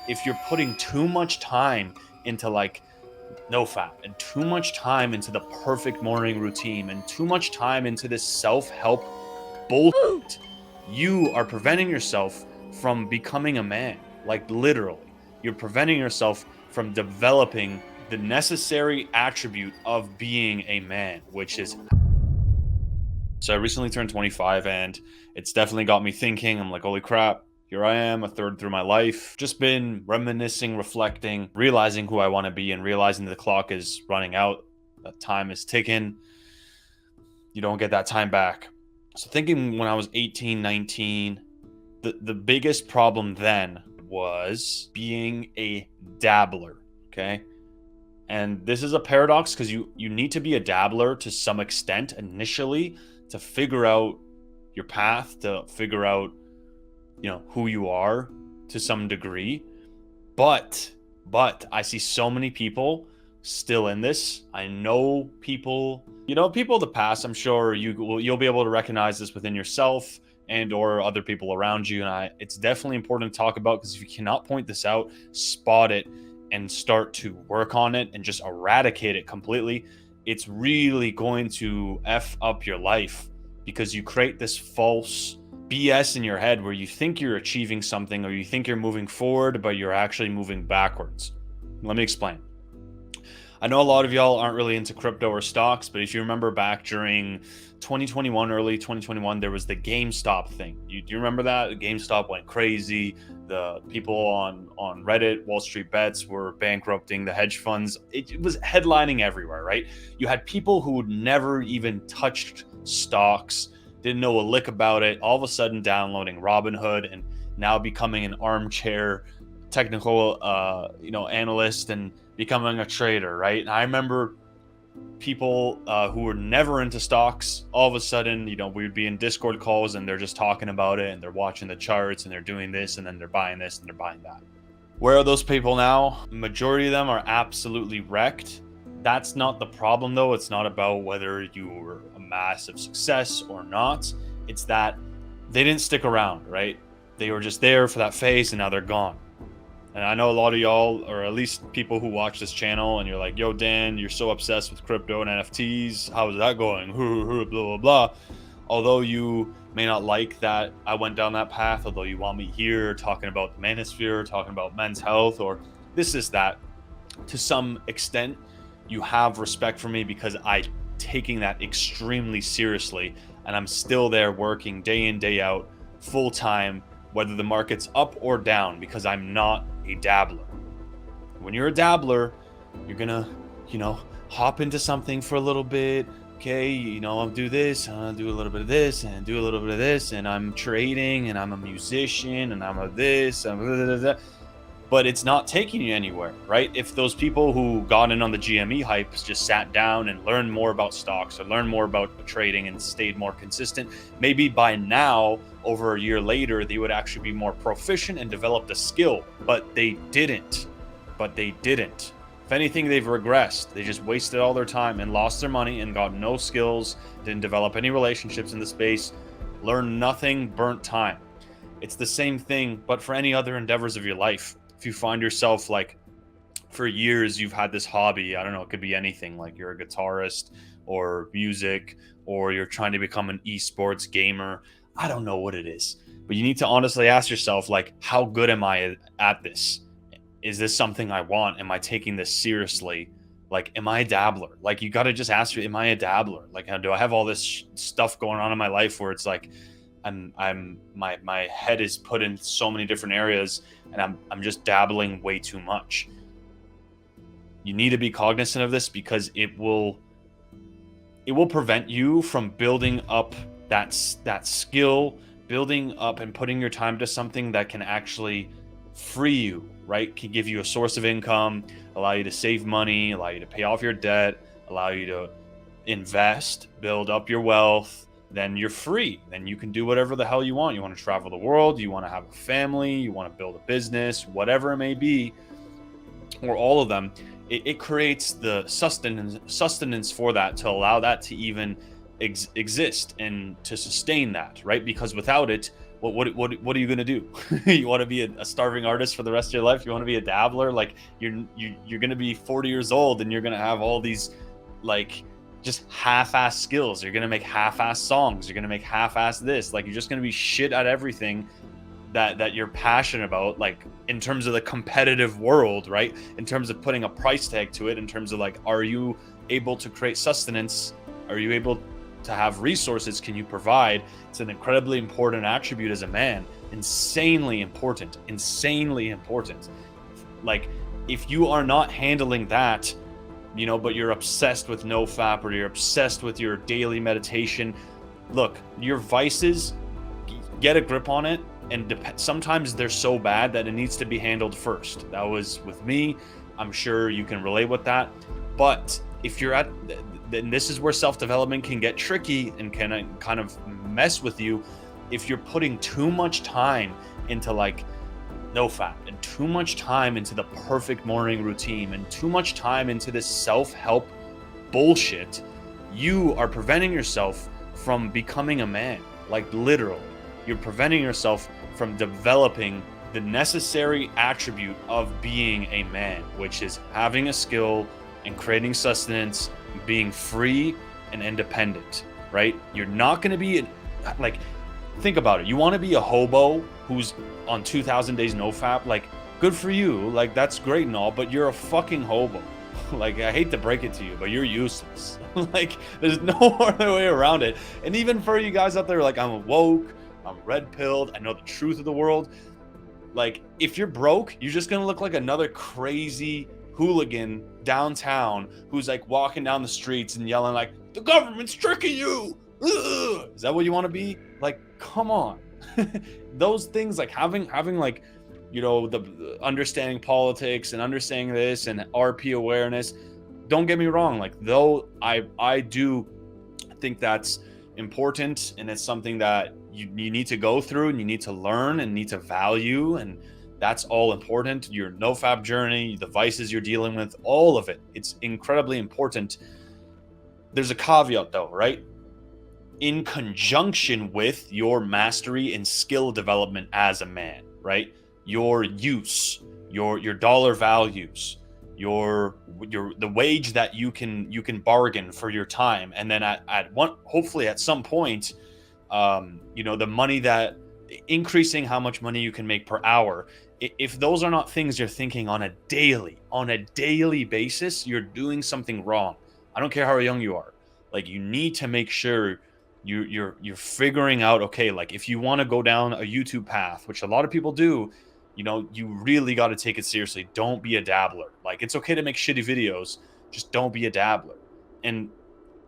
if you're putting too much time into like nofap and too much time into the perfect morning routine and too much time into this self-help bullshit, you are preventing yourself from becoming a man. Like literally, you're preventing yourself from developing the necessary attribute of being a man, which is. So I recently turned 25 and it's definitely got me thinking. I'm like, holy crap, here I am, a third through my life. Just been reminiscing, reflecting, realizing who I want to be, and realizing the clock is running out, that time is ticking. You don't get that time back. So thinking when I was 18, 19, the biggest problem then was being a dabbler, okay? And this is a paradox because you need to be a dabbler to some extent initially to figure out your path, to figure out, who you are to some degree. But I see so many people still in this. I know people, people of the past. I'm sure you'll be able to recognize this within yourself and or other people around you. And it's definitely important to talk about, because if you cannot point this out, spot it, and start to work on it and just eradicate it completely, it's really going to F up your life, because you create this false BS in your head where you think you're achieving something or you think you're moving forward, but you're actually moving backwards. Let me explain. I know a lot of y'all aren't really into crypto or stocks, but if you remember back during 2021, early 2021, there was the GameStop thing. Do you remember that? GameStop went crazy. The people on Reddit, Wall Street Bets, were bankrupting the hedge funds. It was headlining everywhere, right? You had people who had never even touched stocks, didn't know a lick about it, all of a sudden downloading Robinhood and now becoming an armchair technical analyst and becoming a trader, right? And I remember people who were never into stocks, all of a sudden, we'd be in Discord calls and they're just talking about it and they're watching the charts and they're doing this and then they're buying this and they're buying that. Where are those people now? Majority of them are absolutely wrecked. That's not the problem though. It's not about whether you were a massive success or not. It's that they didn't stick around, right? They were just there for that phase and now they're gone. And I know a lot of y'all, or at least people who watch this channel, and you're like, yo, Dan, you're so obsessed with crypto and NFTs. How is that going? Blah, blah, blah. Although you may not like that I went down that path, although you want me here talking about the manosphere, talking about men's health, or this is that, to some extent, you have respect for me because I'm taking that extremely seriously. And I'm still there working day in, day out, full time, whether the market's up or down, because I'm not a dabbler. When you're a dabbler, you're gonna, hop into something for a little bit. Okay, I'll do this, I'll do a little bit of this, and do a little bit of this, and I'm trading, and I'm a musician, and I'm a this, and blah, blah, blah. But it's not taking you anywhere, right? If those people who got in on the GME hype just sat down and learned more about stocks or learned more about trading and stayed more consistent, maybe by now, over a year later, they would actually be more proficient and developed a skill. But they didn't. If anything, they've regressed. They just wasted all their time and lost their money and got no skills, didn't develop any relationships in the space, learned nothing, burnt time. It's the same thing, but for any other endeavors of your life. If you find yourself like for years you've had this hobby, I don't know, it could be anything, like you're a guitarist or music, or you're trying to become an esports gamer. I don't know what it is, but you need to honestly ask yourself, like, how good am I at this? Is this something I want? Am I taking this seriously? Like, am I a dabbler? Like, you got to just ask you, am I a dabbler? Like, do I have all this stuff going on in my life where it's like my head is put in so many different areas and I'm just dabbling way too much? You need to be cognizant of this, because it will prevent you from building up that skill, building up and putting your time to something that can actually free you, right? Can give you a source of income, allow you to save money, allow you to pay off your debt, allow you to invest, build up your wealth. Then you're free. Then you can do whatever the hell you want. You want to travel the world, you want to have a family, you want to build a business, whatever it may be, or all of them. It creates the sustenance for that, to allow that to even exist and to sustain that, right? Because without it, what are you gonna do? You want to be a starving artist for the rest of your life? You want to be a dabbler? Like you're gonna be 40 years old and you're gonna have all these like just half-ass skills. You're gonna make half-ass songs. You're gonna make half-ass this. Like you're just gonna be shit at everything that you're passionate about, like in terms of the competitive world, right? In terms of putting a price tag to it, in terms of like, are you able to create sustenance? Are you able to have resources? Can you provide? It's an incredibly important attribute as a man. Insanely important. Insanely important. Like if you are not handling that, but you're obsessed with nofap or you're obsessed with your daily meditation, look, your vices, get a grip on it. And sometimes they're so bad that it needs to be handled first. That was with me. I'm sure you can relate with that. But if you're then this is where self-development can get tricky and can kind of mess with you. If you're putting too much time into like nofap and too much time into the perfect morning routine and too much time into this self-help bullshit, you are preventing yourself from becoming a man. Like literally, you're preventing yourself from developing the necessary attribute of being a man, which is having a skill and creating sustenance, being free and independent, right? You're not going to be like, think about it. You want to be a hobo who's on 2000 days nofap? Like, good for you. Like, that's great and all, but you're a fucking hobo. Like, I hate to break it to you, but you're useless. Like, there's no other way around it. And even for you guys out there, like, I'm woke, I'm red pilled, I know the truth of the world. Like, if you're broke, you're just gonna look like another crazy hooligan downtown who's like walking down the streets and yelling like, the government's tricking you. Ugh! Is that what you want to be? Like, come on. Those things, like having like, the understanding politics and understanding this and RP awareness, don't get me wrong, like, though I do think that's important and it's something that you need to go through and you need to learn and need to value, and that's all important. Your nofap journey, the vices you're dealing with, all of it, it's incredibly important. There's a caveat though, right? In conjunction with your mastery and skill development as a man, right? Your use, your dollar values, your the wage that you can bargain for your time, and then at one, hopefully at some point, the money that increasing how much money you can make per hour. If those are not things you're thinking on a daily basis, you're doing something wrong. I don't care how young you are. Like, you need to make sure you're figuring out, okay, like if you want to go down a YouTube path, which a lot of people do, you really got to take it seriously. Don't be a dabbler. Like, it's okay to make shitty videos, just don't be a dabbler. And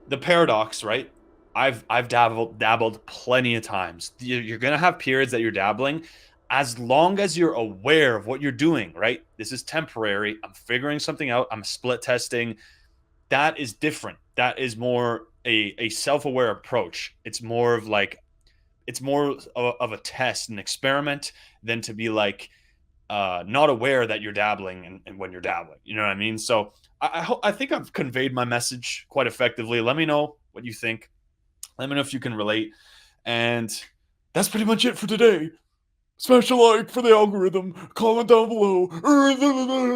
the paradox, right? I've dabbled plenty of times. You're gonna have periods that you're dabbling, as long as you're aware of what you're doing, right? This is temporary. I'm figuring something out. I'm split testing. That is different. That is more a self-aware approach. It's more of a test, an experiment, than to be like not aware that you're dabbling and when you're dabbling. You know what I mean? So I think I've conveyed my message quite effectively. Let me know what you think. Let me know if you can relate. And that's pretty much it for today. Smash a like for the algorithm. Comment down below.